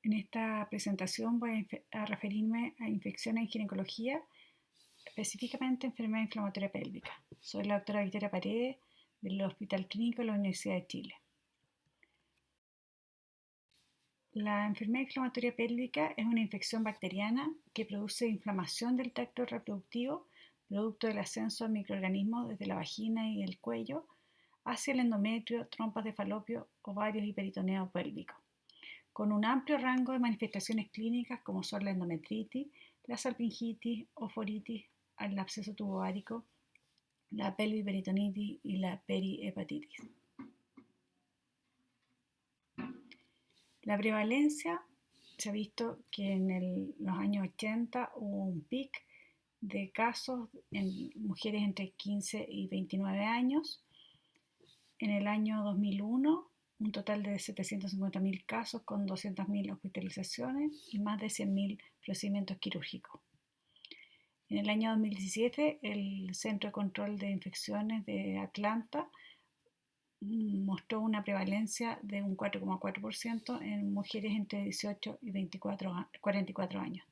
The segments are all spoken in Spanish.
En esta presentación voy a referirme a infecciones en ginecología, específicamente enfermedad inflamatoria pélvica. Soy la doctora Victoria Paredes del Hospital Clínico de la Universidad de Chile. La enfermedad inflamatoria pélvica es una infección bacteriana que produce inflamación del tracto reproductivo, producto del ascenso de microorganismos desde la vagina y el cuello hacia el endometrio, trompas de falopio, ovarios y peritoneo pélvico, con un amplio rango de manifestaciones clínicas como son la endometritis, la salpingitis, oforitis, el absceso tubovárico, la pelviperitonitis y la perihepatitis. La prevalencia se ha visto que en los años 80 hubo un pic de casos en mujeres entre 15 y 29 años. En el año 2001, un total de 750.000 casos con 200.000 hospitalizaciones y más de 100.000 procedimientos quirúrgicos. En el año 2017, el Centro de Control de Infecciones de Atlanta mostró una prevalencia de un 4,4% en mujeres entre 18 y 44 años.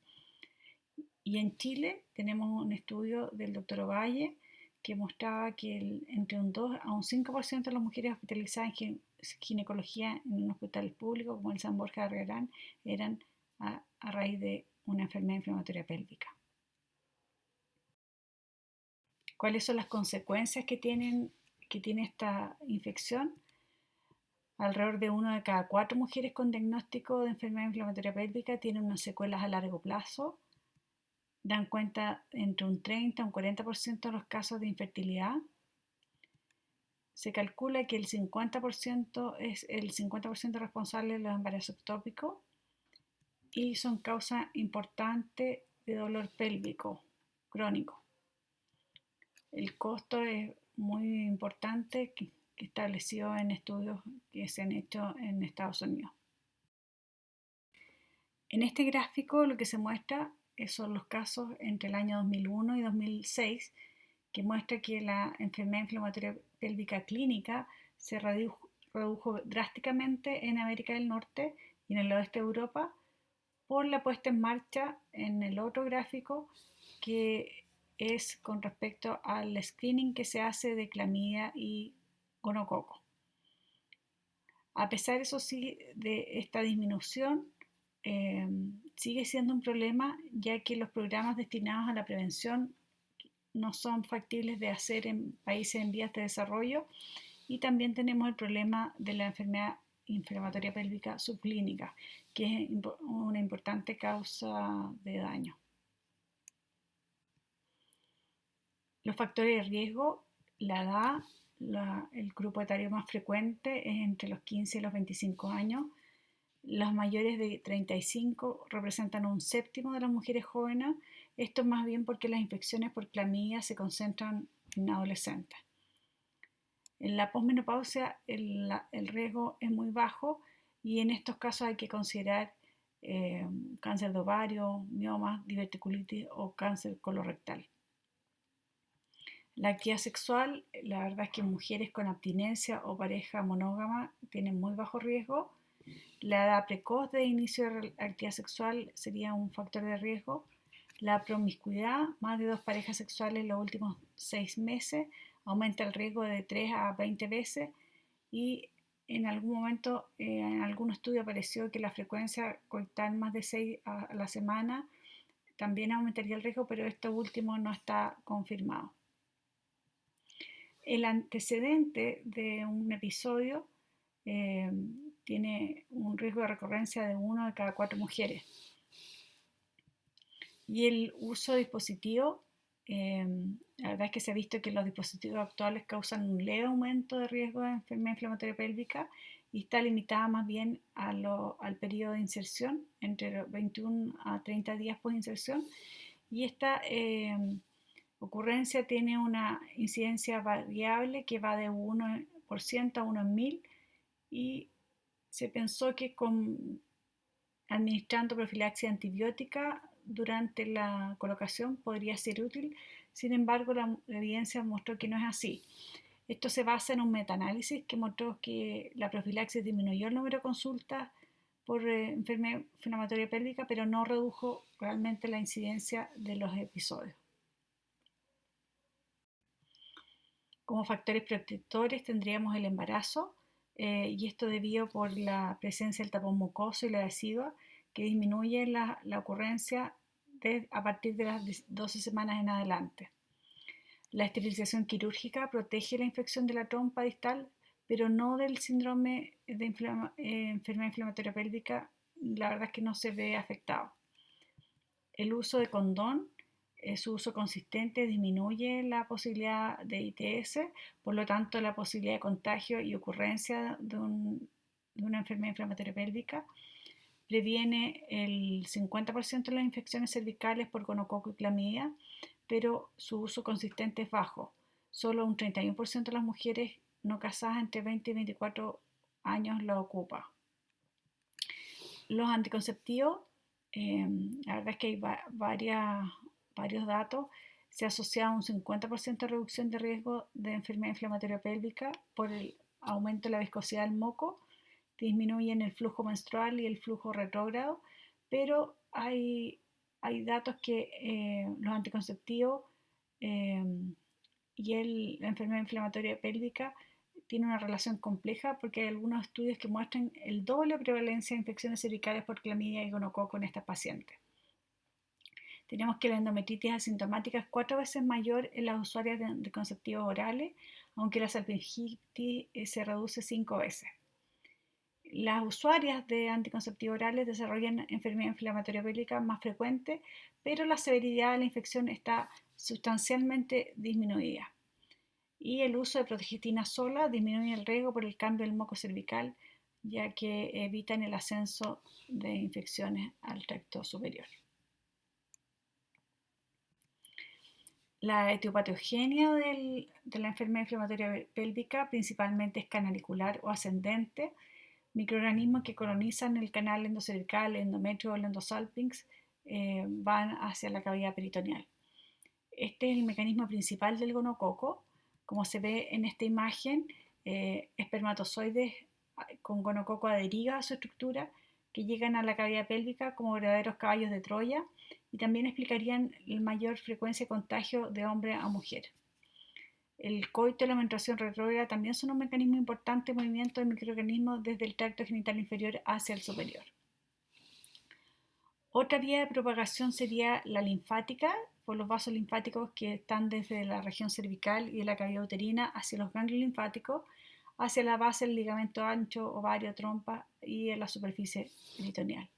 Y en Chile tenemos un estudio del Dr. Ovalle que mostraba que entre un 2 a un 5% de las mujeres hospitalizadas en ginecología en un hospital público como el San Borja de Argarán eran a raíz de una enfermedad inflamatoria pélvica. ¿Cuáles son las consecuencias que tiene esta infección? Alrededor de 1 de cada 4 mujeres con diagnóstico de enfermedad inflamatoria pélvica tienen unas secuelas a largo plazo. Dan cuenta entre un 30 y un 40% de los casos de infertilidad. Se calcula que el 50% es el 50% responsable de los embarazos ectópicos y son causa importante de dolor pélvico crónico. El costo es muy importante, que establecido en estudios que se han hecho en Estados Unidos. En este gráfico lo que se muestra son los casos entre el año 2001 y 2006, que muestra que la enfermedad inflamatoria pélvica clínica se redujo drásticamente en América del Norte y en el oeste de Europa por la puesta en marcha en el otro gráfico, que es con respecto al screening que se hace de clamidia y gonococo. A pesar, eso sí, de esta disminución, sigue siendo un problema, ya que los programas destinados a la prevención no son factibles de hacer en países en vías de desarrollo, y también tenemos el problema de la enfermedad inflamatoria pélvica subclínica, que es una importante causa de daño. Los factores de riesgo: la edad, el grupo etario más frecuente es entre los 15 y los 25 años. Los mayores de 35 representan un séptimo de las mujeres jóvenes. Esto es más bien porque las infecciones por clamidia se concentran en adolescentes. En la posmenopausia el riesgo es muy bajo, y en estos casos hay que considerar cáncer de ovario, miomas, diverticulitis o cáncer colorectal. La actividad sexual, la verdad es que mujeres con abstinencia o pareja monógama tienen muy bajo riesgo. La edad precoz de inicio de actividad sexual sería un factor de riesgo. La promiscuidad, más de 2 parejas sexuales en los últimos 6 meses, aumenta el riesgo de 3 a 20 veces, y en algún momento en algún estudio apareció que la frecuencia coital más de 6 a la semana también aumentaría el riesgo, pero esto último no está confirmado. El antecedente de un episodio tiene un riesgo de recurrencia de 1 de cada 4 mujeres. Y el uso de dispositivos, la verdad es que se ha visto que los dispositivos actuales causan un leve aumento de riesgo de enfermedad inflamatoria pélvica, y está limitada más bien al periodo de inserción, entre 21 a 30 días post inserción, y esta ocurrencia tiene una incidencia variable que va de 1% a 1 en 1000, y se pensó que administrando profilaxis antibiótica durante la colocación podría ser útil. Sin embargo, la evidencia mostró que no es así. Esto se basa en un metaanálisis que mostró que la profilaxis disminuyó el número de consultas por enfermedad inflamatoria pélvica, pero no redujo realmente la incidencia de los episodios. Como factores protectores tendríamos el embarazo, y esto debido por la presencia del tapón mucoso y la decidua, que disminuye la ocurrencia a partir de las 12 semanas en adelante. La esterilización quirúrgica protege la infección de la trompa distal, pero no del síndrome de enfermedad inflamatoria pélvica. La verdad es que no se ve afectado. El uso de condón, su uso consistente disminuye la posibilidad de ITS, por lo tanto la posibilidad de contagio y ocurrencia de una enfermedad inflamatoria pélvica. Previene el 50% de las infecciones cervicales por gonococo y clamidia, pero su uso consistente es bajo. Solo un 31% de las mujeres no casadas entre 20 y 24 años lo ocupa. Los anticonceptivos, la verdad es que hay varios datos. Se asocia a un 50% de reducción de riesgo de enfermedad inflamatoria pélvica por el aumento de la viscosidad del moco, disminuyen el flujo menstrual y el flujo retrógrado, pero hay datos que los anticonceptivos y la enfermedad inflamatoria pélvica tiene una relación compleja porque hay algunos estudios que muestran el doble prevalencia de infecciones cervicales por clamidia y gonococo en estas pacientes. Tenemos que la endometritis asintomática es 4 veces mayor en las usuarias de anticonceptivos orales, aunque la salpingitis se reduce 5 veces. Las usuarias de anticonceptivos orales desarrollan enfermedad inflamatoria pélvica más frecuente, pero la severidad de la infección está sustancialmente disminuida. Y el uso de progestina sola disminuye el riesgo por el cambio del moco cervical, ya que evitan el ascenso de infecciones al tracto superior. La etiopatogenia de la enfermedad inflamatoria pélvica principalmente es canalicular o ascendente. Microorganismos que colonizan el canal endocervical, el endometrio o el endosalpinx van hacia la cavidad peritoneal. Este es el mecanismo principal del gonococo. Como se ve en esta imagen, espermatozoides con gonococo adheridos a su estructura que llegan a la cavidad pélvica como verdaderos caballos de Troya, y también explicarían la mayor frecuencia de contagio de hombre a mujer. El coito y la menstruación retrógrada también son un mecanismo importante de movimiento de microorganismos desde el tracto genital inferior hacia el superior. Otra vía de propagación sería la linfática, por los vasos linfáticos que están desde la región cervical y de la cavidad uterina hacia los ganglios linfáticos, hacia la base del ligamento ancho, ovario, trompa y en la superficie peritoneal.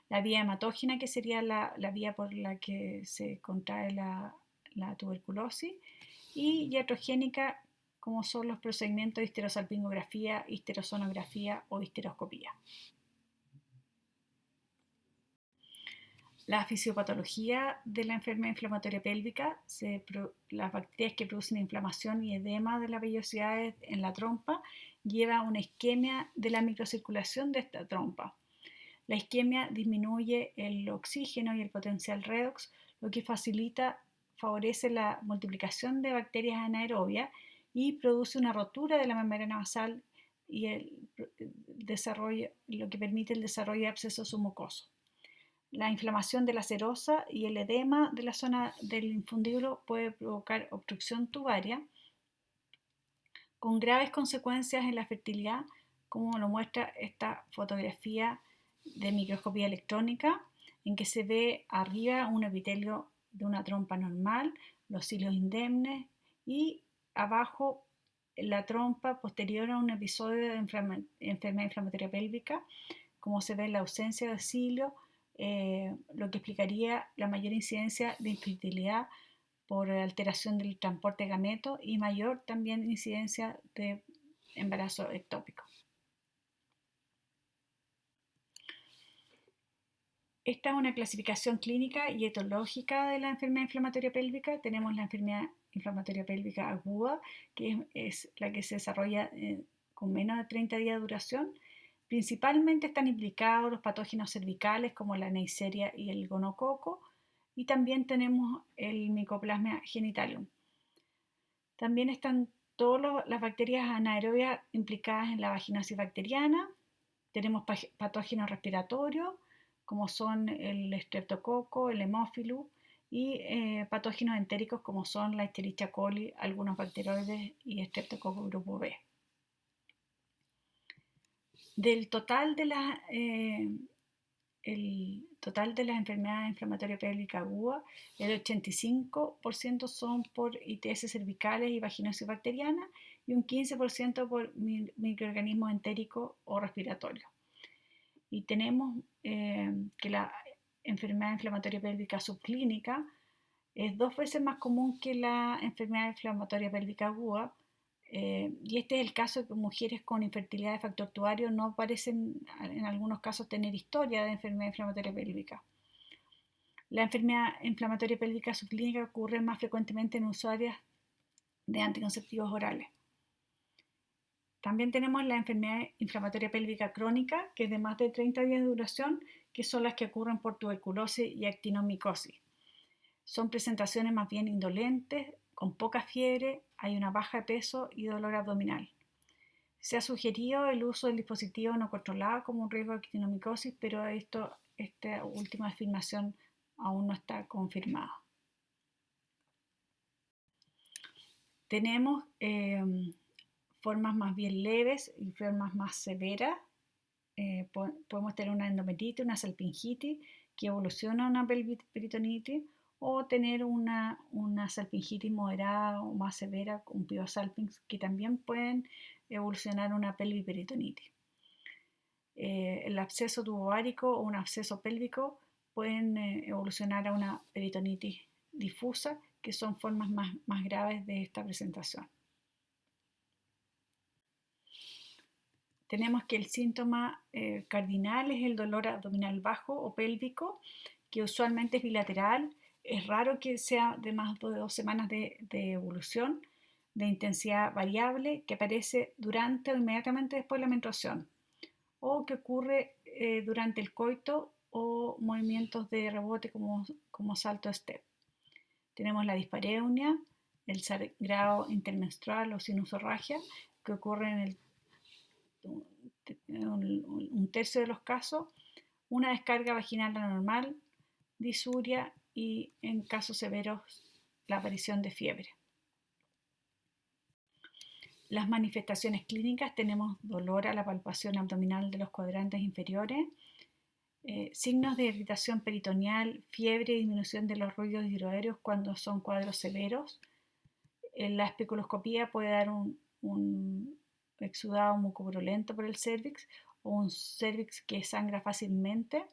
La vía hematógena, que sería la vía por la que se contrae la tuberculosis, y iatrogénica, como son los procedimientos de histerosalpingografía, histerosonografía o histeroscopía. La fisiopatología de la enfermedad inflamatoria pélvica, las bacterias que producen inflamación y edema de las vellosidades en la trompa, lleva a una isquemia de la microcirculación de esta trompa. La isquemia disminuye el oxígeno y el potencial redox, lo que favorece la multiplicación de bacterias anaerobias y produce una rotura de la membrana basal y lo que permite el desarrollo de abscesos submucosos. La inflamación de la serosa y el edema de la zona del infundíbulo puede provocar obstrucción tubaria con graves consecuencias en la fertilidad, como lo muestra esta fotografía de microscopía electrónica, en que se ve arriba un epitelio de una trompa normal, los cilios indemnes, y abajo la trompa posterior a un episodio de enfermedad inflamatoria pélvica, como se ve en la ausencia de cilio, lo que explicaría la mayor incidencia de infertilidad por alteración del transporte de gametos y mayor también incidencia de embarazo ectópico. Esta es una clasificación clínica y etológica de la enfermedad inflamatoria pélvica. Tenemos la enfermedad inflamatoria pélvica aguda, que es la que se desarrolla con menos de 30 días de duración. Principalmente están implicados los patógenos cervicales como la Neisseria y el gonococo, y también tenemos el Mycoplasma genitalium. También están todas las bacterias anaerobias implicadas en la vaginosis bacteriana. Tenemos patógenos respiratorios, como son el streptococo, el hemófilus, y patógenos entéricos como son la Escherichia coli, algunos bacteroides y streptococo grupo B. Del total de las enfermedades inflamatorias pélvicas agudas, el 85% son por ITS cervicales y vaginosis bacteriana y un 15% por microorganismos entéricos o respiratorios. Y tenemos que la enfermedad inflamatoria pélvica subclínica es 2 veces más común que la enfermedad inflamatoria pélvica aguda, y este es el caso de que mujeres con infertilidad de factor tuario no parecen en algunos casos tener historia de enfermedad inflamatoria pélvica. La enfermedad inflamatoria pélvica subclínica ocurre más frecuentemente en usuarias de anticonceptivos orales. También tenemos la enfermedad inflamatoria pélvica crónica, que es de más de 30 días de duración, que son las que ocurren por tuberculosis y actinomicosis. Son presentaciones más bien indolentes, con poca fiebre, hay una baja de peso y dolor abdominal. Se ha sugerido el uso del dispositivo no controlado como un riesgo de actinomicosis, pero esta última afirmación aún no está confirmada. Tenemos formas más bien leves y formas más severas. Podemos tener una endometritis, una salpingitis que evoluciona a una pelviperitonitis, o tener una salpingitis moderada o más severa, un piosalpinx, que también pueden evolucionar a una pelviperitonitis. El absceso tubovárico o un absceso pélvico pueden evolucionar a una peritonitis difusa, que son formas más graves de esta presentación. Tenemos que el síntoma cardinal es el dolor abdominal bajo o pélvico, que usualmente es bilateral. Es raro que sea de más de 2 semanas de evolución, de intensidad variable, que aparece durante o inmediatamente después de la menstruación, o que ocurre durante el coito o movimientos de rebote como salto step. Tenemos la dispareunia, el sangrado intermenstrual o sinusorragia, que ocurre en un tercio de los casos, una descarga vaginal anormal, disuria y, en casos severos, la aparición de fiebre. Las manifestaciones clínicas: tenemos dolor a la palpación abdominal de los cuadrantes inferiores, signos de irritación peritoneal, fiebre y disminución de los ruidos hidroaéreos cuando son cuadros severos. La especuloscopía puede dar un exudado mucopurulento por el cervix o un cervix que sangra fácilmente.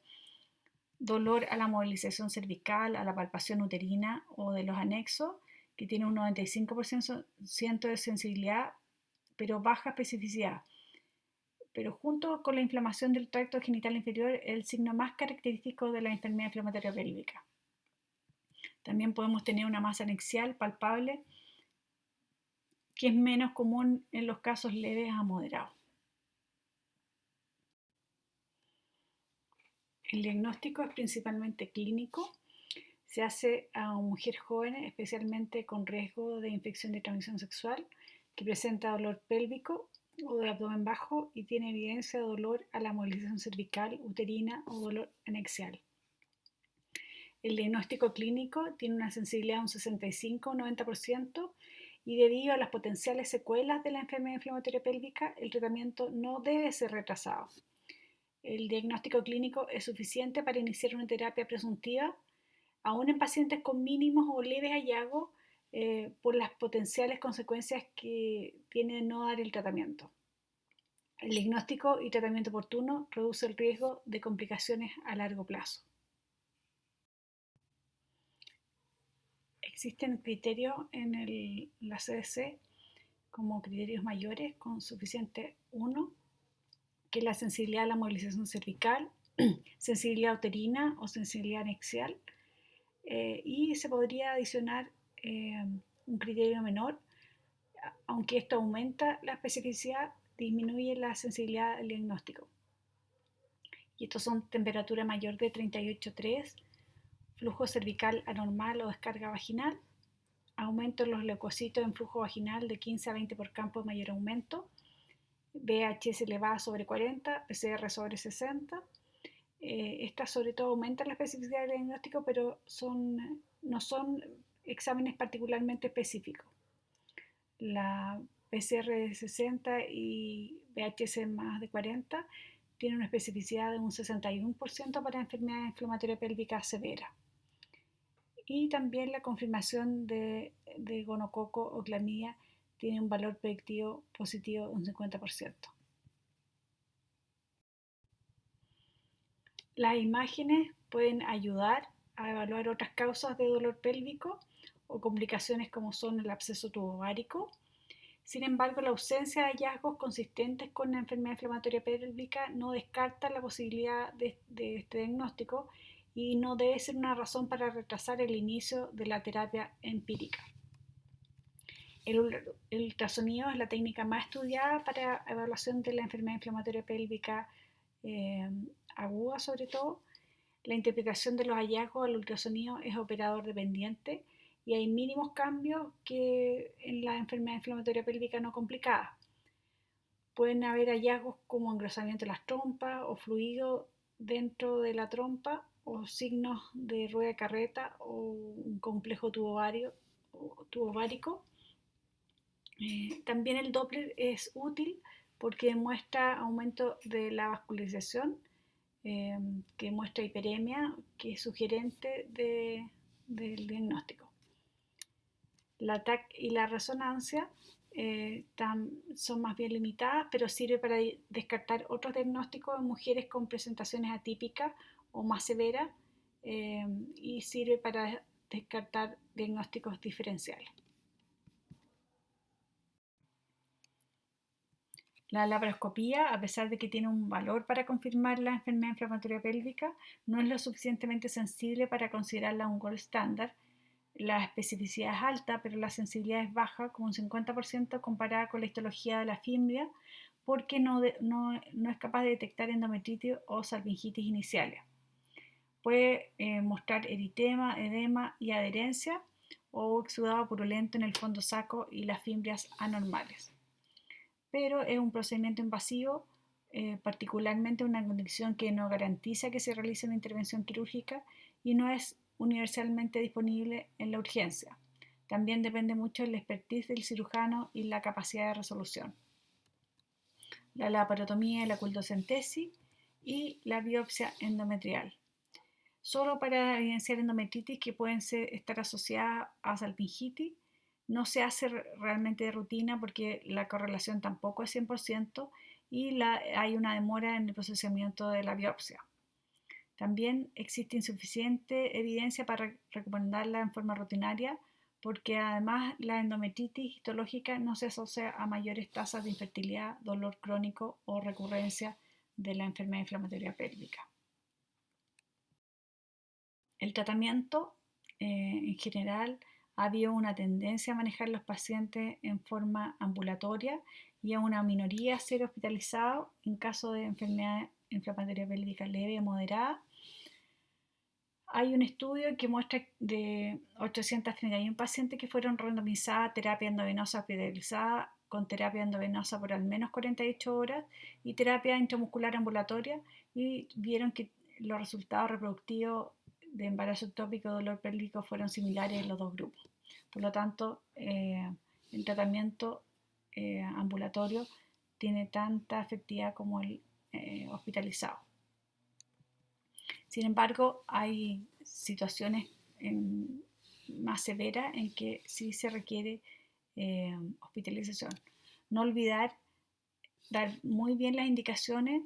Dolor a la movilización cervical, a la palpación uterina o de los anexos, que tiene un 95% de sensibilidad, pero baja especificidad. Pero junto con la inflamación del tracto genital inferior, el signo más característico de la enfermedad inflamatoria pélvica. También podemos tener una masa anexial palpable, que es menos común en los casos leves a moderados. El diagnóstico es principalmente clínico. Se hace a mujeres jóvenes, especialmente con riesgo de infección de transmisión sexual, que presenta dolor pélvico o de abdomen bajo y tiene evidencia de dolor a la movilización cervical, uterina o dolor anexial. El diagnóstico clínico tiene una sensibilidad de un 65 o 90%, y debido a las potenciales secuelas de la enfermedad inflamatoria pélvica, el tratamiento no debe ser retrasado. El diagnóstico clínico es suficiente para iniciar una terapia presuntiva, aún en pacientes con mínimos o leves hallazgos, por las potenciales consecuencias que tiene no dar el tratamiento. El diagnóstico y tratamiento oportuno reduce el riesgo de complicaciones a largo plazo. Existen criterios en la CDC como criterios mayores con suficiente 1, que es la sensibilidad a la movilización cervical, sensibilidad uterina o sensibilidad anexial, y se podría adicionar un criterio menor, aunque esto aumenta la especificidad, disminuye la sensibilidad del diagnóstico. Y estos son temperatura mayor de 38,3, flujo cervical anormal o descarga vaginal, aumento en los leucocitos en flujo vaginal de 15 a 20 por campo de mayor aumento, VHS elevada sobre 40, PCR sobre 60. Estas sobre todo aumentan la especificidad del diagnóstico, pero no son exámenes particularmente específicos. La PCR de 60 y VHS más de 40 tiene una especificidad de un 61% para enfermedad inflamatoria pélvica severa. Y también la confirmación de gonococo o clamidia tiene un valor predictivo positivo de un 50%. Las imágenes pueden ayudar a evaluar otras causas de dolor pélvico o complicaciones como son el absceso tubovárico. Sin embargo, la ausencia de hallazgos consistentes con la enfermedad inflamatoria pélvica no descarta la posibilidad de este diagnóstico y no debe ser una razón para retrasar el inicio de la terapia empírica. El ultrasonido es la técnica más estudiada para evaluación de la enfermedad inflamatoria pélvica aguda sobre todo. La interpretación de los hallazgos al ultrasonido es operador dependiente y hay mínimos cambios que en la enfermedad inflamatoria pélvica no complicada. Pueden haber hallazgos como engrosamiento de las trompas o fluido dentro de la trompa o signos de rueda de carreta o un complejo tubovárico. También el Doppler es útil porque demuestra aumento de la vascularización, que muestra hiperemia, que es sugerente del diagnóstico. La TAC y la resonancia son más bien limitadas, pero sirve para descartar otros diagnósticos en mujeres con presentaciones atípicas o más severas y sirve para descartar diagnósticos diferenciales. La laparoscopía, a pesar de que tiene un valor para confirmar la enfermedad inflamatoria pélvica, no es lo suficientemente sensible para considerarla un gold standard. La especificidad es alta, pero la sensibilidad es baja, como un 50% comparada con la histología de la fimbria, porque no es capaz de detectar endometritis o salpingitis iniciales. Puede mostrar eritema, edema y adherencia o exudado purulento en el fondo saco y las fimbrias anormales. Pero es un procedimiento invasivo, particularmente una condición que no garantiza que se realice una intervención quirúrgica y no es universalmente disponible en la urgencia. También depende mucho del expertise del cirujano y la capacidad de resolución. La laparotomía y la cultocentesis y la biopsia endometrial. Solo para evidenciar endometritis que pueden estar asociadas a salpingitis. No se hace realmente de rutina porque la correlación tampoco es 100% y hay una demora en el procesamiento de la biopsia. También existe insuficiente evidencia para recomendarla en forma rutinaria porque además la endometritis histológica no se asocia a mayores tasas de infertilidad, dolor crónico o recurrencia de la enfermedad inflamatoria pélvica. El tratamiento en general ha habido una tendencia a manejar los pacientes en forma ambulatoria y a una minoría a ser hospitalizados en caso de enfermedad inflamatoria pélvica leve o moderada. Hay un estudio que muestra de 831 pacientes que fueron randomizadas a terapia endovenosa hospitalizada con terapia endovenosa por al menos 48 horas y terapia intramuscular ambulatoria y vieron que los resultados reproductivos de embarazo ectópico y dolor pélvico fueron similares en los dos grupos. Por lo tanto, el tratamiento ambulatorio tiene tanta efectividad como el hospitalizado. Sin embargo, hay situaciones más severas en que sí se requiere hospitalización. No olvidar dar muy bien las indicaciones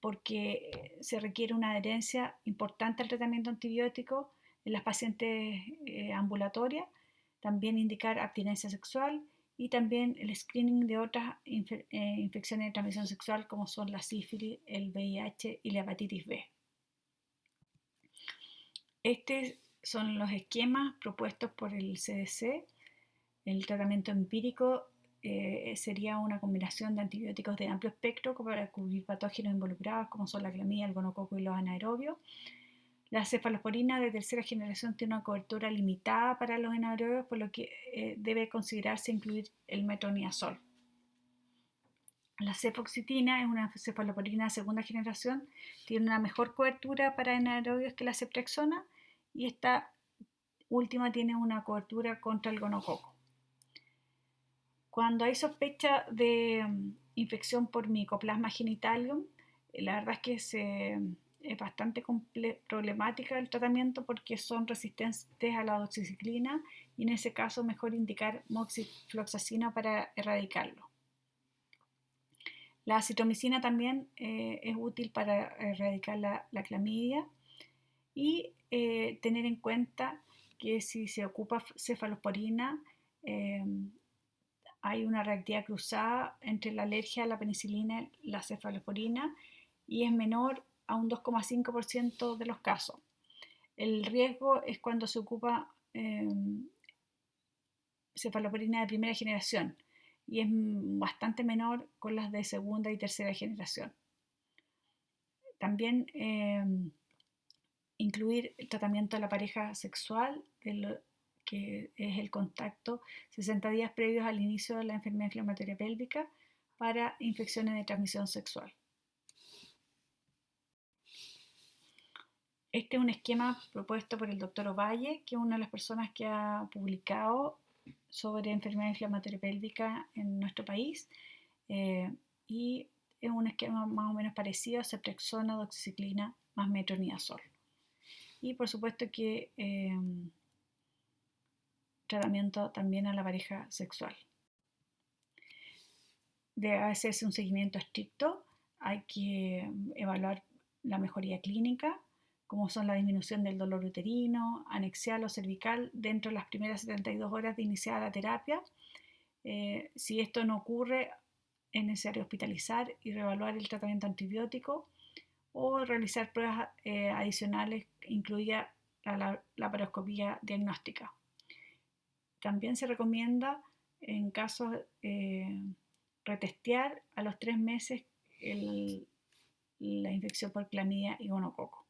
porque se requiere una adherencia importante al tratamiento antibiótico en las pacientes ambulatorias, también indicar abstinencia sexual y también el screening de otras infecciones de transmisión sexual como son la sífilis, el VIH y la hepatitis B. Estos son los esquemas propuestos por el CDC. El tratamiento empírico sería una combinación de antibióticos de amplio espectro para cubrir patógenos involucrados como son la clamidia, el gonococo y los anaerobios. La cefalosporina de tercera generación tiene una cobertura limitada para los anaerobios, por lo que debe considerarse incluir el metronidazol. La cefoxitina es una cefalosporina de segunda generación, tiene una mejor cobertura para anaerobios que la ceftriaxona y esta última tiene una cobertura contra el gonococo. Cuando hay sospecha de infección por Mycoplasma genitalium, la verdad es que es bastante problemática el tratamiento porque son resistentes a la doxiciclina y en ese caso mejor indicar moxifloxacina para erradicarlo. La acitromicina también es útil para erradicar la clamidia y tener en cuenta que si se ocupa cefalosporina hay una reactividad cruzada entre la alergia a la penicilina y la cefalosporina y es menor a un 2,5% de los casos. El riesgo es cuando se ocupa cefalosporina de primera generación y es bastante menor con las de segunda y tercera generación. También incluir el tratamiento de la pareja sexual, que es el contacto 60 días previos al inicio de la enfermedad inflamatoria pélvica para infecciones de transmisión sexual. Este es un esquema propuesto por el doctor Ovalle, que es una de las personas que ha publicado sobre enfermedad inflamatoria pélvica en nuestro país y es un esquema más o menos parecido a ceftriaxona, doxiciclina más metronidazol. Y por supuesto que tratamiento también a la pareja sexual. Debe hacerse un seguimiento estricto, hay que evaluar la mejoría clínica, como son la disminución del dolor uterino, anexial o cervical dentro de las primeras 72 horas de iniciar la terapia. Si esto no ocurre, es necesario hospitalizar y reevaluar el tratamiento antibiótico o realizar pruebas adicionales, incluida la laparoscopía diagnóstica. También se recomienda, en casos, retestear a los 3 meses la infección por clamidia y gonococo.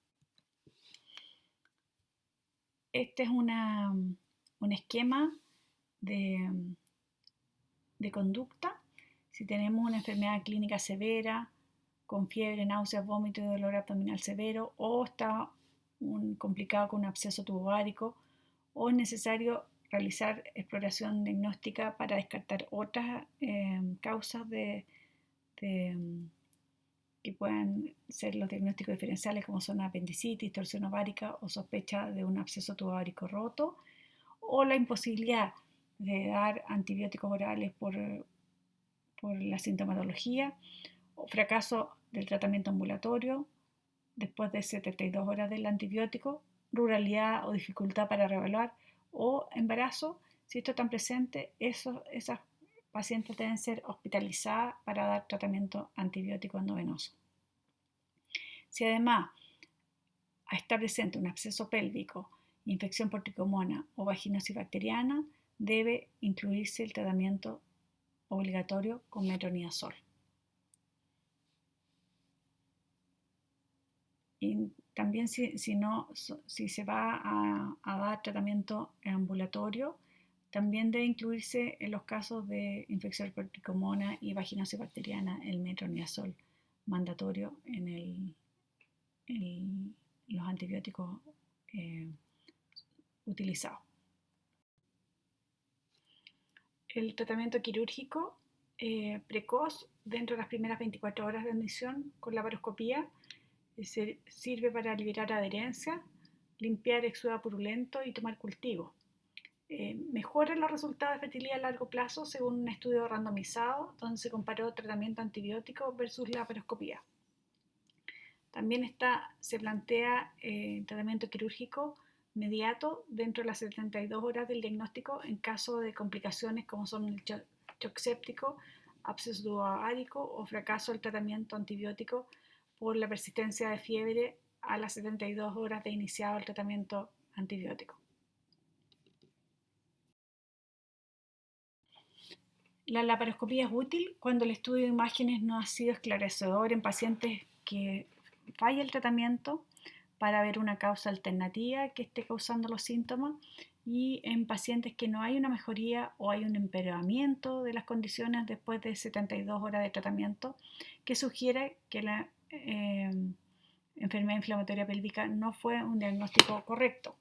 Este es un esquema de conducta. Si tenemos una enfermedad clínica severa, con fiebre, náuseas, vómito y dolor abdominal severo, o está complicado con un absceso tubovárico, o es necesario realizar exploración diagnóstica para descartar otras causas que puedan ser los diagnósticos diferenciales, como son apendicitis, torsión ovárica o sospecha de un absceso tubovárico roto, o la imposibilidad de dar antibióticos orales por la sintomatología, o fracaso del tratamiento ambulatorio después de 72 horas del antibiótico, ruralidad o dificultad para reevaluar, o embarazo. Si esto está presente, esas pacientes deben ser hospitalizadas para dar tratamiento antibiótico endovenoso. Si además está presente un absceso pélvico, infección por tricomona o vaginosis bacteriana, debe incluirse el tratamiento obligatorio con metronidazol. Y también si se va a dar tratamiento ambulatorio, también debe incluirse en los casos de infección por tricomona y vaginosis bacteriana el metronidazol mandatorio en los antibióticos utilizados. El tratamiento quirúrgico precoz dentro de las primeras 24 horas de admisión con laparoscopía sirve para liberar adherencia, limpiar exudado purulento y tomar cultivo. Mejora los resultados de fertilidad a largo plazo según un estudio randomizado donde se comparó tratamiento antibiótico versus laparoscopía. También se plantea tratamiento quirúrgico inmediato dentro de las 72 horas del diagnóstico en caso de complicaciones como son el shock séptico, absceso tubovárico o fracaso del tratamiento antibiótico por la persistencia de fiebre a las 72 horas de iniciado el tratamiento antibiótico. La laparoscopía es útil cuando el estudio de imágenes no ha sido esclarecedor en pacientes que falla el tratamiento para ver una causa alternativa que esté causando los síntomas y en pacientes que no hay una mejoría o hay un empeoramiento de las condiciones después de 72 horas de tratamiento, que sugiere que la enfermedad inflamatoria pélvica no fue un diagnóstico correcto.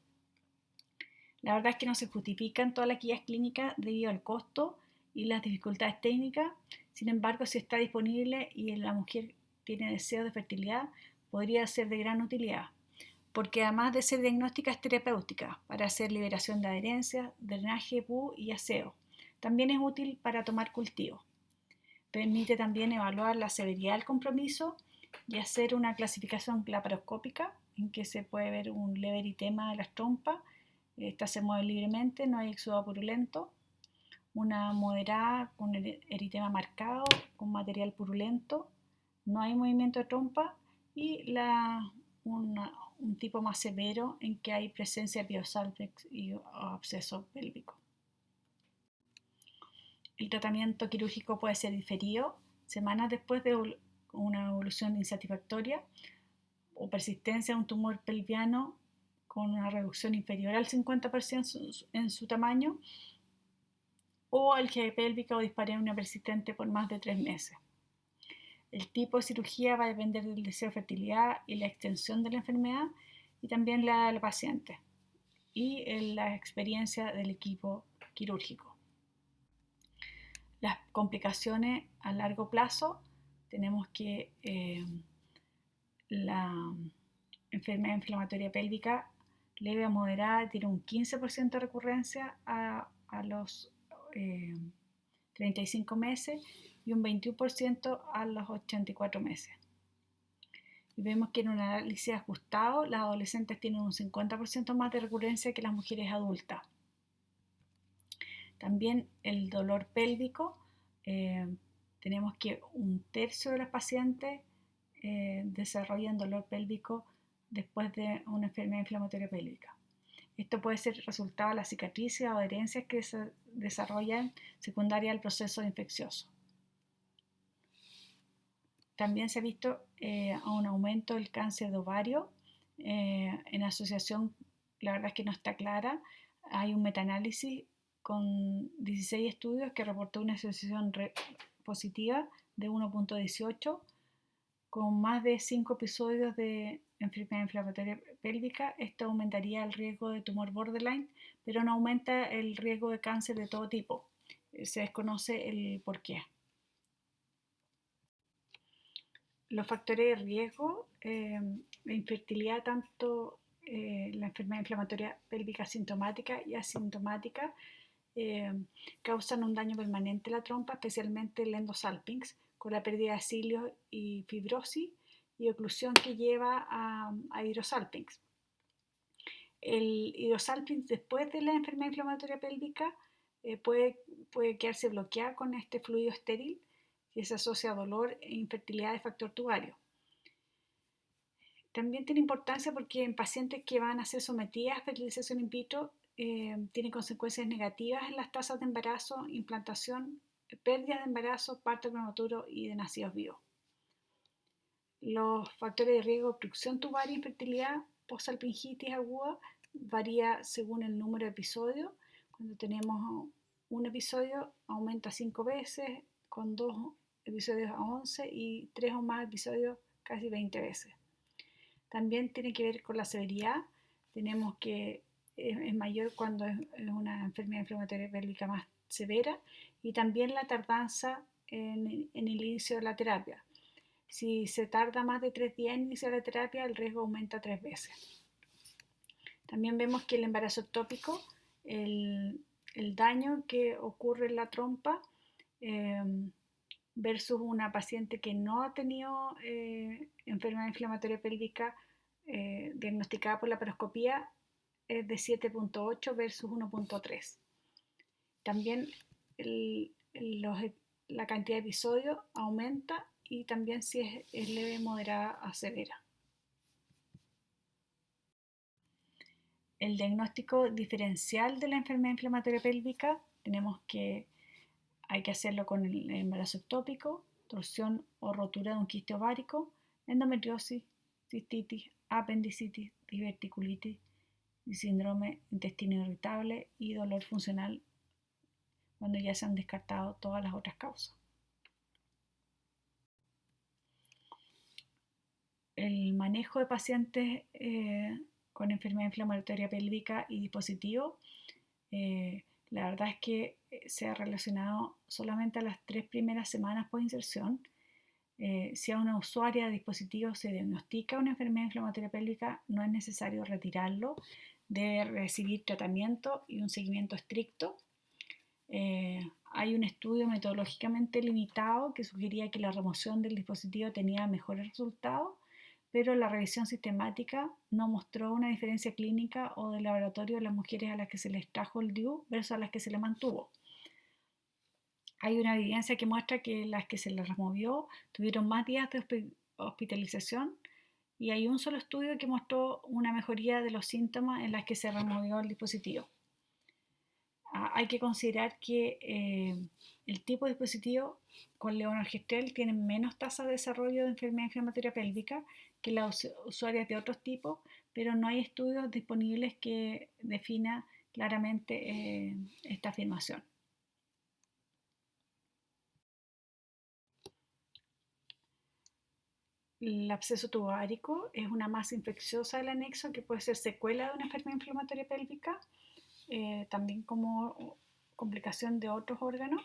La verdad es que no se justifican todas las guías clínicas debido al costo y las dificultades técnicas. Sin embargo, si está disponible y la mujer tiene deseo de fertilidad, podría ser de gran utilidad, porque además de ser diagnóstica es terapéutica para hacer liberación de adherencias, drenaje, pus y aseo. También es útil para tomar cultivo. Permite también evaluar la severidad del compromiso y hacer una clasificación laparoscópica en que se puede ver un leve eritema de las trompas. Esta se mueve libremente, no hay exudado purulento. Una moderada con el eritema marcado, con material purulento, no hay movimiento de trompa. Y un tipo más severo en que hay presencia de piosálpix y absceso pélvico. El tratamiento quirúrgico puede ser diferido semanas después de una evolución insatisfactoria o persistencia de un tumor pelviano con una reducción inferior al 50% en su tamaño, o algia pélvica o dispareunia persistente por más de 3 meses. El tipo de cirugía va a depender del deseo de fertilidad y la extensión de la enfermedad, y también la del paciente y la experiencia del equipo quirúrgico. Las complicaciones a largo plazo, tenemos que la enfermedad inflamatoria pélvica leve a moderada tiene un 15% de recurrencia a los 35 meses y un 21% a los 84 meses. Y vemos que en un análisis ajustado, las adolescentes tienen un 50% más de recurrencia que las mujeres adultas. También el dolor pélvico, tenemos que un tercio de las pacientes desarrollan dolor pélvico después de una enfermedad inflamatoria pélvica. Esto puede ser resultado de las cicatrices o adherencias que se desarrollan secundaria al proceso infeccioso. También se ha visto un aumento del cáncer de ovario en asociación, la verdad es que no está clara. Hay un metaanálisis con 16 estudios que reportó una asociación positiva de 1.18 con más de 5 episodios de enfermedad inflamatoria pélvica. Esto aumentaría el riesgo de tumor borderline, pero no aumenta el riesgo de cáncer de todo tipo. Se desconoce el porqué. Los factores de riesgo de infertilidad, tanto la enfermedad inflamatoria pélvica sintomática y asintomática, causan un daño permanente a la trompa, especialmente el endosalpinx, con la pérdida de cilios y fibrosis y oclusión que lleva a hidrosalpinx. El hidrosalpinx después de la enfermedad inflamatoria pélvica puede quedarse bloqueado con este fluido estéril, que se asocia a dolor e infertilidad de factor tubario. También tiene importancia porque en pacientes que van a ser sometidas a fertilización in vitro tiene consecuencias negativas en las tasas de embarazo, implantación, pérdidas de embarazo, parto prematuro y de nacidos vivos. Los factores de riesgo de obstrucción tubaria, infertilidad, postsalpingitis aguda, varía según el número de episodios. Cuando tenemos un episodio aumenta 5 veces, con 2 episodios a 11 y 3 o más episodios casi 20 veces. También tiene que ver con la severidad. Tenemos que es mayor cuando es una enfermedad inflamatoria pélvica más severa, y también la tardanza en el inicio de la terapia. Si se tarda más de 3 días en iniciar la terapia, el riesgo aumenta 3 veces. También vemos que el embarazo ectópico, el daño que ocurre en la trompa versus una paciente que no ha tenido enfermedad inflamatoria pélvica diagnosticada por la laparoscopía, es de 7.8 versus 1.3. También la cantidad de episodios aumenta, y también si es leve, moderada a severa. El diagnóstico diferencial de la enfermedad inflamatoria pélvica, tenemos que hay que hacerlo con el embarazo ectópico, torsión o rotura de un quiste ovárico, endometriosis, cistitis, apendicitis, diverticulitis, y síndrome intestino irritable y dolor funcional cuando ya se han descartado todas las otras causas. El manejo de pacientes con enfermedad inflamatoria pélvica y dispositivo, la verdad es que se ha relacionado solamente a las 3 primeras semanas post inserción. Si a una usuaria de dispositivo se diagnostica una enfermedad inflamatoria pélvica, no es necesario retirarlo, debe recibir tratamiento y un seguimiento estricto. Hay un estudio metodológicamente limitado que sugería que la remoción del dispositivo tenía mejores resultados, pero la revisión sistemática no mostró una diferencia clínica o de laboratorio de las mujeres a las que se les trajo el DIU versus a las que se les mantuvo. Hay una evidencia que muestra que las que se les removió tuvieron más días de hospitalización y hay un solo estudio que mostró una mejoría de los síntomas en las que se removió el dispositivo. Hay que considerar que el tipo de dispositivo con levonorgestrel tiene menos tasa de desarrollo de enfermedad inflamatoria pélvica que las usuarias de otros tipos, pero no hay estudios disponibles que definan claramente esta afirmación. El absceso tuboárico es una masa infecciosa del anexo que puede ser secuela de una enfermedad inflamatoria pélvica, también como complicación de otros órganos.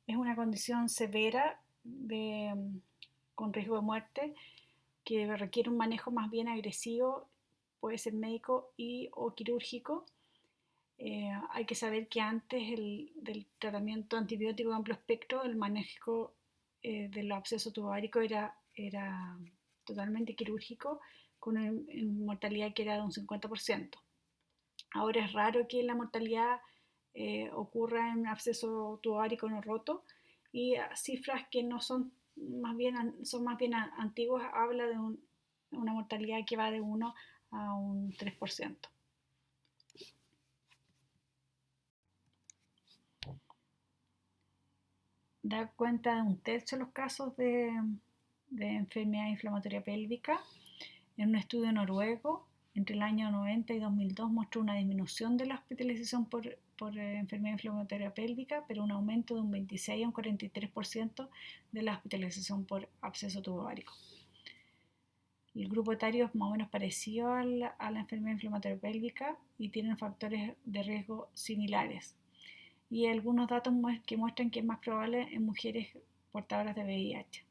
Es una condición severa con riesgo de muerte que requiere un manejo más bien agresivo, puede ser médico o quirúrgico. Hay que saber que antes del tratamiento antibiótico de amplio espectro, el manejo del absceso tuboárico era totalmente quirúrgico, con una mortalidad que era de un 50%. Ahora es raro que la mortalidad ocurra en absceso tuboárico no roto, y cifras que no son más bien antiguas habla de una mortalidad que va de 1 a un 3%. Da cuenta de un tercio de los casos de enfermedad inflamatoria pélvica. En un estudio noruego, entre el año 90 y 2002, mostró una disminución de la hospitalización por enfermedad inflamatoria pélvica, pero un aumento de un 26 a un 43% de la hospitalización por absceso tuboárico. El grupo etario es más o menos parecido a la enfermedad inflamatoria pélvica y tienen factores de riesgo similares. Y algunos datos que muestran que es más probable en mujeres portadoras de VIH.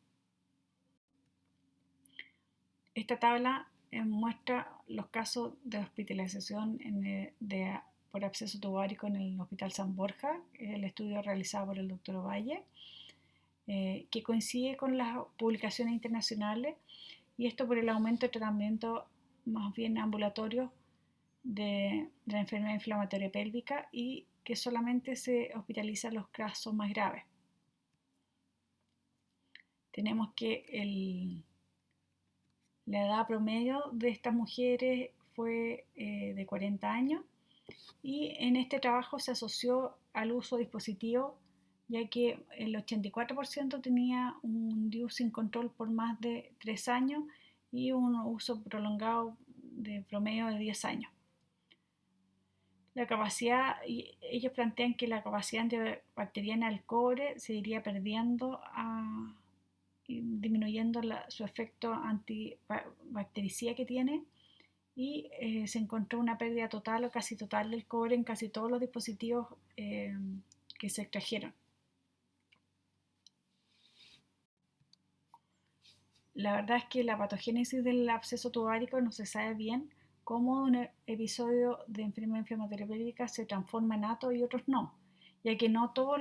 Esta tabla muestra los casos de hospitalización por absceso tuboárico en el Hospital San Borja, el estudio realizado por el Dr. Ovalle, que coincide con las publicaciones internacionales, y esto por el aumento de tratamiento más bien ambulatorio de la enfermedad inflamatoria pélvica y que solamente se hospitalizan los casos más graves. Tenemos que la edad promedio de estas mujeres fue de 40 años, y en este trabajo se asoció al uso de dispositivos, ya que el 84% tenía un DIU sin control por más de 3 años y un uso prolongado de promedio de 10 años. La capacidad, y ellos plantean que la capacidad antibacteriana del cobre se iría perdiendo disminuyendo su efecto antibactericida que tiene, y se encontró una pérdida total o casi total del cobre en casi todos los dispositivos que se extrajeron. La verdad es que la patogénesis del absceso tuboárico no se sabe bien cómo un episodio de enfermedad inflamatoria pélvica se transforma en ato y otros no, ya que no todos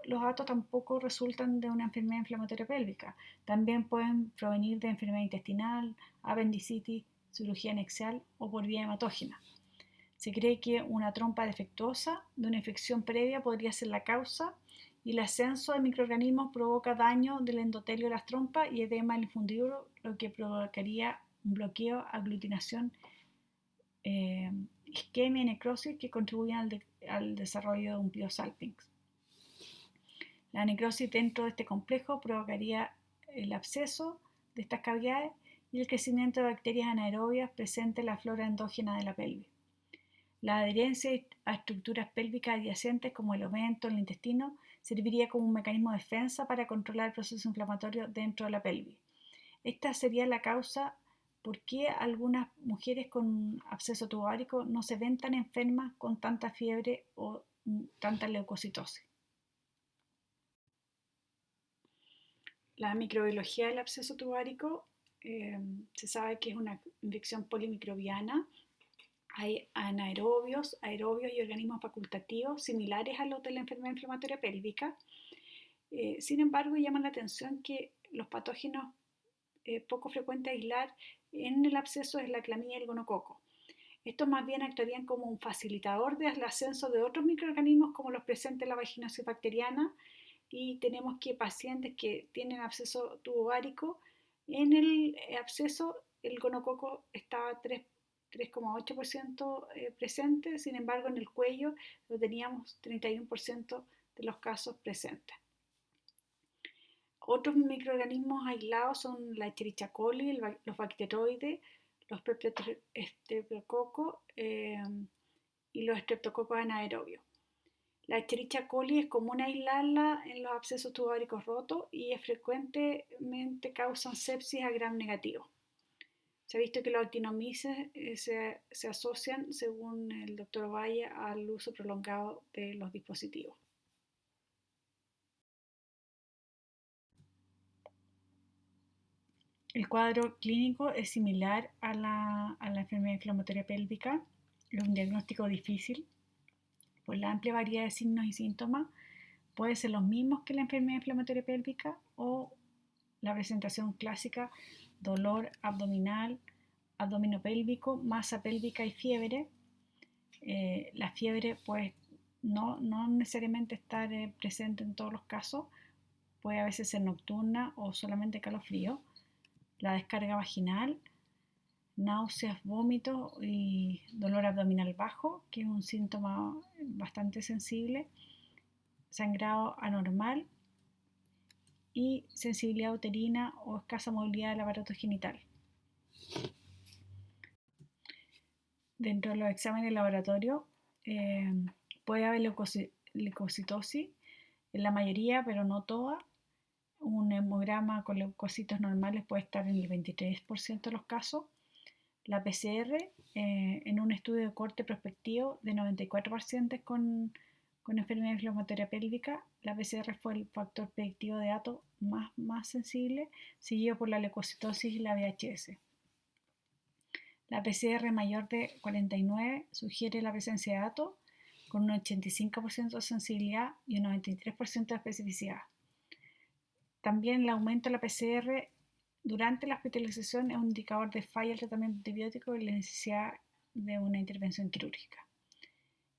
los atos tampoco resultan de una enfermedad inflamatoria pélvica. También pueden provenir de enfermedad intestinal, apendicitis, cirugía anexial o por vía hematógena. Se cree que una trompa defectuosa de una infección previa podría ser la causa, y el ascenso de microorganismos provoca daño del endotelio de las trompas y edema del infundíbulo, lo que provocaría un bloqueo, aglutinación, isquemia y necrosis que contribuyen al desarrollo de un Biosalpinx. La necrosis dentro de este complejo provocaría el absceso de estas cavidades y el crecimiento de bacterias anaerobias presentes en la flora endógena de la pelvis. La adherencia a estructuras pélvicas adyacentes como el omen o el intestino serviría como un mecanismo de defensa para controlar el proceso inflamatorio dentro de la pelvis. Esta sería la causa por qué algunas mujeres con absceso tuboárico no se ven tan enfermas con tanta fiebre o tanta leucocitosis. La microbiología del absceso tuboárico se sabe que es una infección polimicrobiana. Hay anaerobios, aerobios y organismos facultativos similares a los de la enfermedad inflamatoria pélvica. Sin embargo, llama la atención que los patógenos poco frecuentes a aislar en el absceso es la clamidia y el gonococo. Estos más bien actuarían como un facilitador del ascenso de otros microorganismos como los presentes en la vaginosis bacteriana, y tenemos que pacientes que tienen absceso tubovárico, en el absceso el gonococo estaba 3,8% presente, sin embargo en el cuello lo teníamos 31% de los casos presentes. Otros microorganismos aislados son la Escherichia coli, los bacteroides, los streptococos y los estreptococos anaerobios. La Escherichia coli es común aislarla en los abscesos tubáricos rotos y frecuentemente causan sepsis a gram negativo. Se ha visto que los actinomyces se asocian, según el doctor Valle, al uso prolongado de los dispositivos. El cuadro clínico es similar a la enfermedad inflamatoria pélvica. Es un diagnóstico difícil por la amplia variedad de signos y síntomas. Puede ser los mismos que la enfermedad inflamatoria pélvica o la presentación clásica: dolor abdominal, abdomino pélvico, masa pélvica y fiebre. La fiebre puede no necesariamente estar presente en todos los casos, puede a veces ser nocturna o solamente calofrío. La descarga vaginal, náuseas, vómitos y dolor abdominal bajo, que es un síntoma bastante sensible, sangrado anormal y sensibilidad uterina o escasa movilidad del aparato genital. Dentro de los exámenes de laboratorio puede haber leucocitosis en la mayoría, pero no todas. Un hemograma con leucocitos normales puede estar en el 23% de los casos. La PCR, en un estudio de corte prospectivo de 94 pacientes con enfermedad inflamatoria pélvica, la PCR fue el factor predictivo de datos más sensible, seguido por la leucocitosis y la VHS. La PCR mayor de 49 sugiere la presencia de datos con un 85% de sensibilidad y un 93% de especificidad. También el aumento de la PCR durante la hospitalización es un indicador de falla del tratamiento antibiótico y la necesidad de una intervención quirúrgica.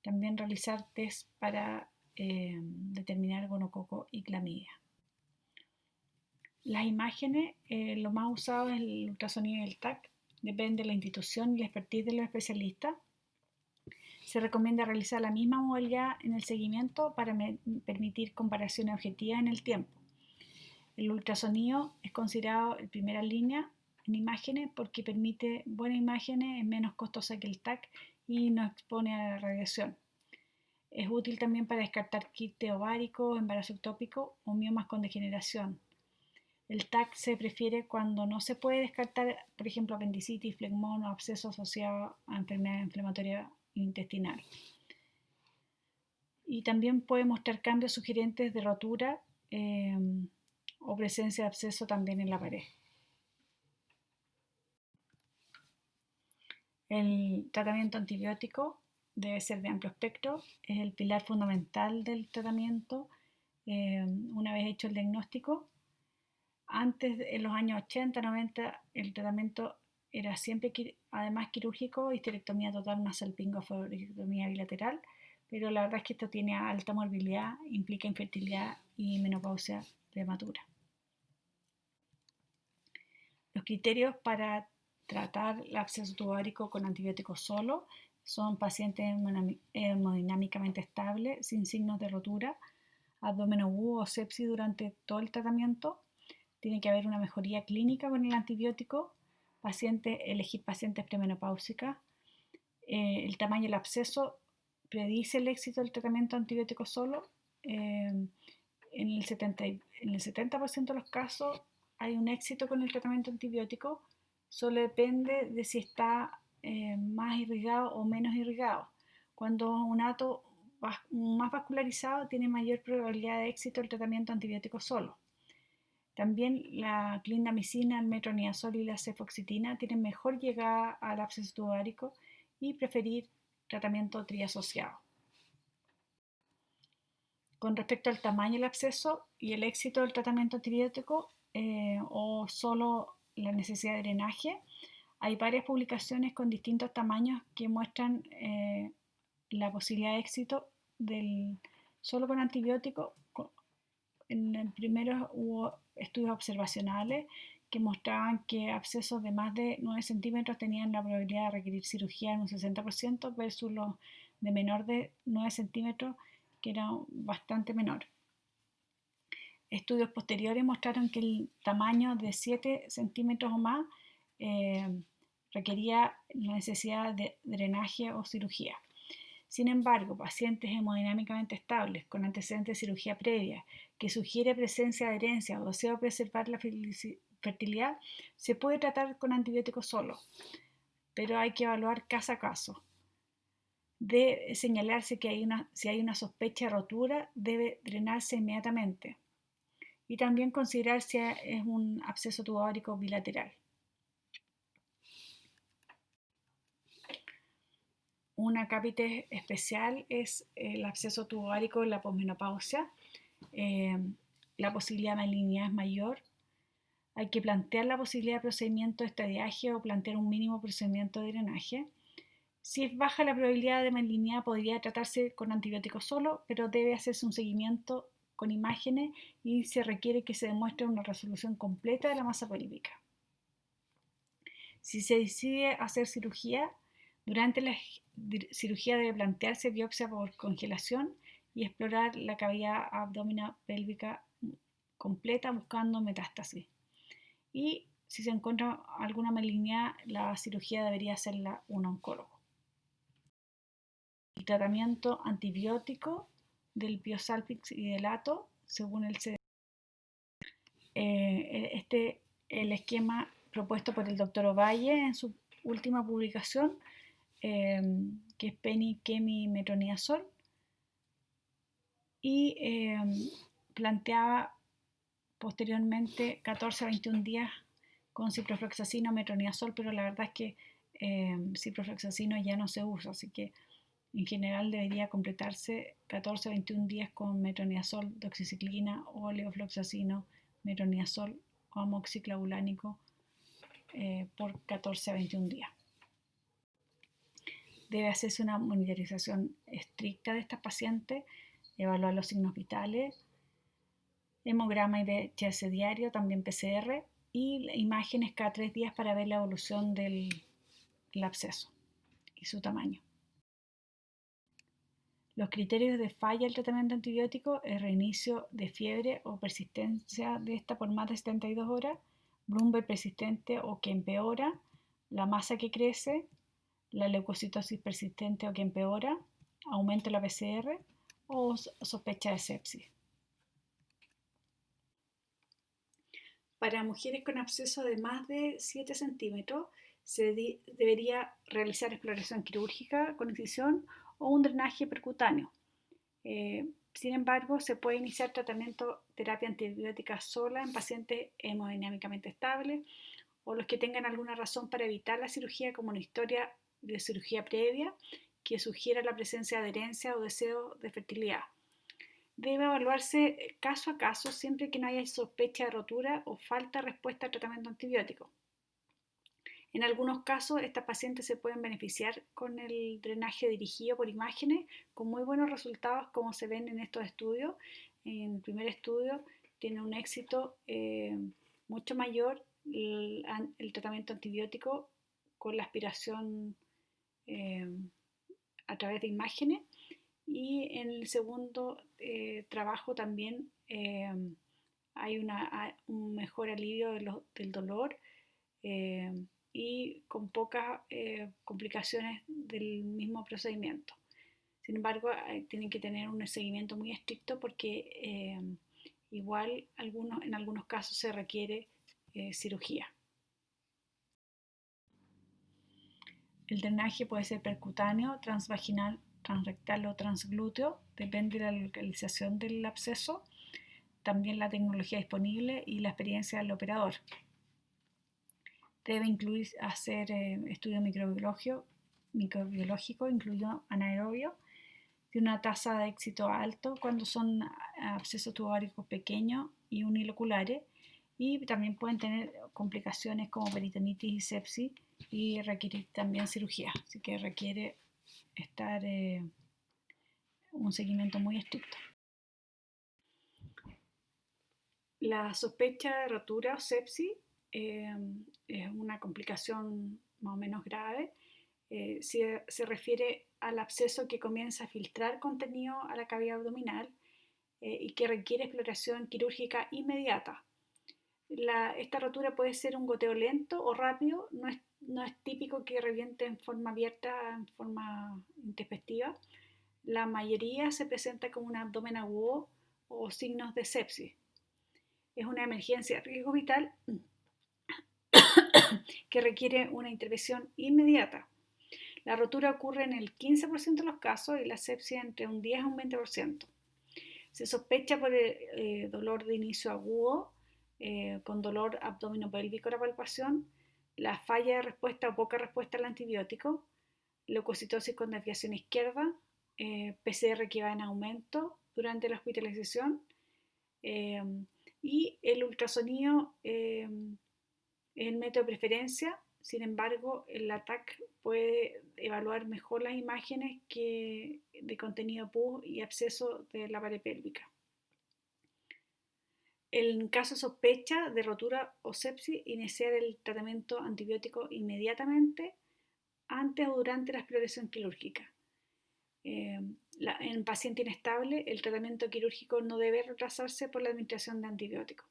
También realizar test para determinar gonococo y clamidia. Las imágenes, lo más usado es el ultrasonido y el TAC. Depende de la institución y la expertise de los especialistas. Se recomienda realizar la misma modalidad en el seguimiento para permitir comparaciones objetivas en el tiempo. El ultrasonido es considerado en primera línea en imágenes porque permite buenas imágenes, es menos costosa que el TAC y no expone a la radiación. Es útil también para descartar quiste ovárico, embarazo ectópico o miomas con degeneración. El TAC se prefiere cuando no se puede descartar, por ejemplo, apendicitis, flegmón o absceso asociado a enfermedad inflamatoria intestinal. Y también puede mostrar cambios sugerentes de rotura o presencia de absceso también en la pared. El tratamiento antibiótico debe ser de amplio espectro, es el pilar fundamental del tratamiento una vez hecho el diagnóstico. Antes, en los años 80, 90, el tratamiento era siempre además quirúrgico, histerectomía total, nasalpingoforectomía bilateral, pero la verdad es que esto tiene alta morbilidad, implica infertilidad y menopausia prematura. Los criterios para tratar el absceso tubovárico con antibióticos solo son pacientes hemodinámicamente estables, sin signos de rotura, abdomen agudo o sepsis durante todo el tratamiento. Tiene que haber una mejoría clínica con el antibiótico, elegir pacientes premenopáusicas, El tamaño del absceso predice el éxito del tratamiento antibiótico solo. En el 70% de los casos hay un éxito con el tratamiento antibiótico, solo depende de si está más irrigado o menos irrigado. Cuando un hato más vascularizado tiene mayor probabilidad de éxito el tratamiento antibiótico solo. También la clindamicina, el metronidazol y la cefoxitina tienen mejor llegada al absceso tubaríco y preferir tratamiento triasociado. Con respecto al tamaño del absceso y el éxito del tratamiento antibiótico o solo la necesidad de drenaje, hay varias publicaciones con distintos tamaños que muestran la posibilidad de éxito solo con antibiótico. En el primero hubo estudios observacionales que mostraban que abscesos de más de 9 centímetros tenían la probabilidad de requerir cirugía en un 60% versus los de menor de 9 centímetros que era bastante menor. Estudios posteriores mostraron que el tamaño de 7 centímetros o más requería la necesidad de drenaje o cirugía. Sin embargo, pacientes hemodinámicamente estables con antecedentes de cirugía previa que sugiere presencia de adherencia o deseo preservar la fertilidad, se puede tratar con antibióticos solo, pero hay que evaluar caso a caso. Debe señalarse que si hay una sospecha de rotura, debe drenarse inmediatamente. Y también considerar si es un absceso tubárico bilateral. Una cápite especial es el absceso tubárico en la posmenopausia. La posibilidad de malignidad es mayor. Hay que plantear la posibilidad de procedimiento de estadiaje o plantear un mínimo procedimiento de drenaje. Si es baja la probabilidad de malignidad, podría tratarse con antibióticos solo, pero debe hacerse un seguimiento con imágenes y se requiere que se demuestre una resolución completa de la masa pélvica. Si se decide hacer cirugía, durante la cirugía debe plantearse biopsia por congelación y explorar la cavidad abdominal pélvica completa buscando metástasis. Y si se encuentra alguna malignidad, la cirugía debería hacerla un oncólogo. El tratamiento antibiótico del Biosalpix y del hato, según el CDC. El esquema propuesto por el doctor Ovalle en su última publicación, que es Penny, Kemi, Metronidazol, y planteaba posteriormente 14 a 21 días con ciprofloxacino, metronidazol, pero la verdad es que ciprofloxacino ya no se usa, así que en general debería completarse 14 a 21 días con metronidazol, doxiciclina o levofloxacino, metronidazol o amoxiclavulánico por 14 a 21 días. Debe hacerse una monitorización estricta de estas pacientes, evaluar los signos vitales, hemograma y VHS diario, también PCR, y imágenes cada 3 días para ver la evolución del absceso y su tamaño. Los criterios de falla del tratamiento antibiótico es reinicio de fiebre o persistencia de esta por más de 72 horas, Blumberg persistente o que empeora, la masa que crece, la leucocitosis persistente o que empeora, aumento de la PCR o sospecha de sepsis. Para mujeres con absceso de más de 7 centímetros, se debería realizar exploración quirúrgica con incisión o un drenaje percutáneo. Sin embargo, se puede iniciar terapia antibiótica sola en pacientes hemodinámicamente estables o los que tengan alguna razón para evitar la cirugía, como una historia de cirugía previa que sugiera la presencia de adherencia o deseo de fertilidad. Debe evaluarse caso a caso siempre que no haya sospecha de rotura o falta de respuesta al tratamiento antibiótico. En algunos casos, estas pacientes se pueden beneficiar con el drenaje dirigido por imágenes con muy buenos resultados como se ven en estos estudios. En el primer estudio tiene un éxito mucho mayor el tratamiento antibiótico con la aspiración a través de imágenes. Y en el segundo trabajo también hay un mejor alivio del dolor y con pocas complicaciones del mismo procedimiento. Sin embargo, tienen que tener un seguimiento muy estricto porque igual en algunos casos se requiere cirugía. El drenaje puede ser percutáneo, transvaginal, transrectal o transglúteo, depende de la localización del absceso, también la tecnología disponible y la experiencia del operador. Debe incluir hacer estudio microbiológico, incluido anaerobio, de una tasa de éxito alto cuando son abscesos tubáricos pequeños y uniloculares, y también pueden tener complicaciones como peritonitis y sepsis y requerir también cirugía, así que requiere estar un seguimiento muy estricto. La sospecha de rotura o sepsis es una complicación más o menos grave. Se refiere al absceso que comienza a filtrar contenido a la cavidad abdominal y que requiere exploración quirúrgica inmediata. Esta rotura puede ser un goteo lento o rápido, no es típico que reviente en forma abierta, en forma intempestiva. La mayoría se presenta como un abdomen agudo o signos de sepsis. Es una emergencia de riesgo vital que requiere una intervención inmediata. La rotura ocurre en el 15% de los casos y la sepsis entre un 10 a un 20%. Se sospecha por dolor de inicio agudo, con dolor abdominopélvico a la palpación, la falla de respuesta o poca respuesta al antibiótico, leucocitosis con desviación izquierda, PCR que va en aumento durante la hospitalización, y el ultrasonido es el método de preferencia. Sin embargo, el ATAC puede evaluar mejor las imágenes que de contenido pus y absceso de la pared pélvica. En caso de sospecha de rotura o sepsis, iniciar el tratamiento antibiótico inmediatamente antes o durante la exploración quirúrgica. En paciente inestable, el tratamiento quirúrgico no debe retrasarse por la administración de antibióticos.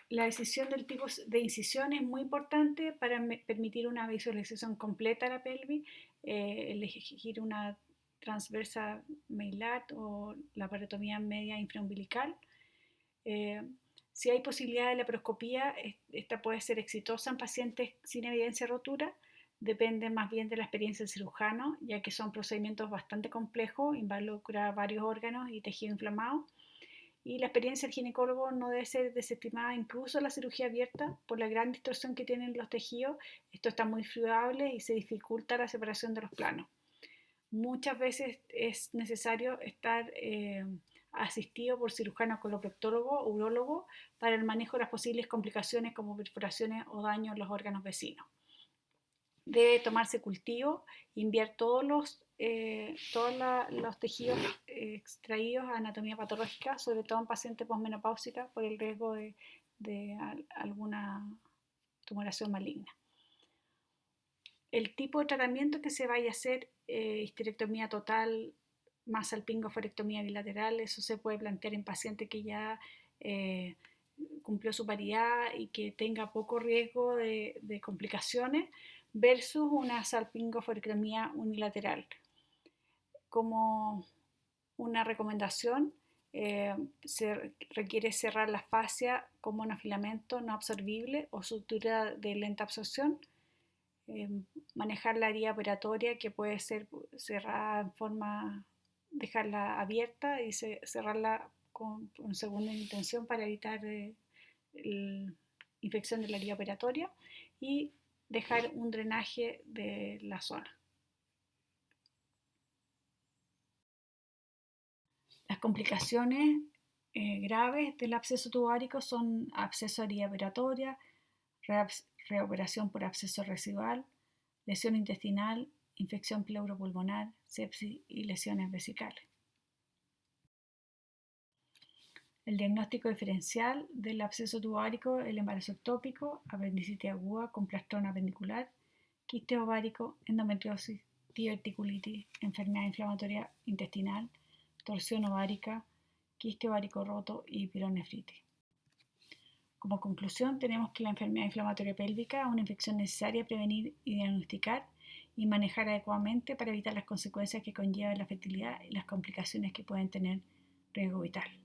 La decisión del tipo de incisión es muy importante para permitir una visualización completa de la pelvis, elegir una transversa meilat o la laparotomía media infraumbilical. Si hay posibilidad de laparoscopía, esta puede ser exitosa en pacientes sin evidencia de rotura. Depende más bien de la experiencia del cirujano, ya que son procedimientos bastante complejos, involucra varios órganos y tejido inflamado. Y la experiencia del ginecólogo no debe ser desestimada, incluso la cirugía abierta, por la gran distorsión que tienen los tejidos. Esto está muy fluidable y se dificulta la separación de los planos. Muchas veces es necesario estar asistido por cirujano coloproctólogo o urólogo para el manejo de las posibles complicaciones como perforaciones o daños en los órganos vecinos. Debe tomarse cultivo, enviar todos los tejidos extraídos a anatomía patológica, sobre todo en pacientes posmenopáusicas por el riesgo de alguna tumoración maligna. El tipo de tratamiento que se vaya a hacer, histerectomía total más salpingoforectomía bilateral, eso se puede plantear en pacientes que ya cumplió su paridad y que tenga poco riesgo de complicaciones, versus una salpingoforectomía unilateral. Como una recomendación, se requiere cerrar la fascia con monofilamento no absorbible o sutura de lenta absorción, manejar la herida operatoria, que puede ser cerrada en forma, dejarla abierta y cerrarla con segunda intención para evitar infección de la herida operatoria, y dejar un drenaje de la zona. Las complicaciones graves del absceso tubárico son absceso de herida operatoria, reoperación por absceso residual, lesión intestinal, infección pleuropulmonar, sepsis y lesiones vesicales. El diagnóstico diferencial del absceso tubárico: el embarazo ectópico, apendicitis aguda con plastrón apendicular, quiste ovárico, endometriosis, diverticulitis, enfermedad inflamatoria intestinal, torsión ovárica, quiste ovárico roto y pielonefritis. Como conclusión, tenemos que la enfermedad inflamatoria pélvica es una infección necesaria prevenir y diagnosticar y manejar adecuadamente para evitar las consecuencias que conlleva la fertilidad y las complicaciones que pueden tener riesgo vital.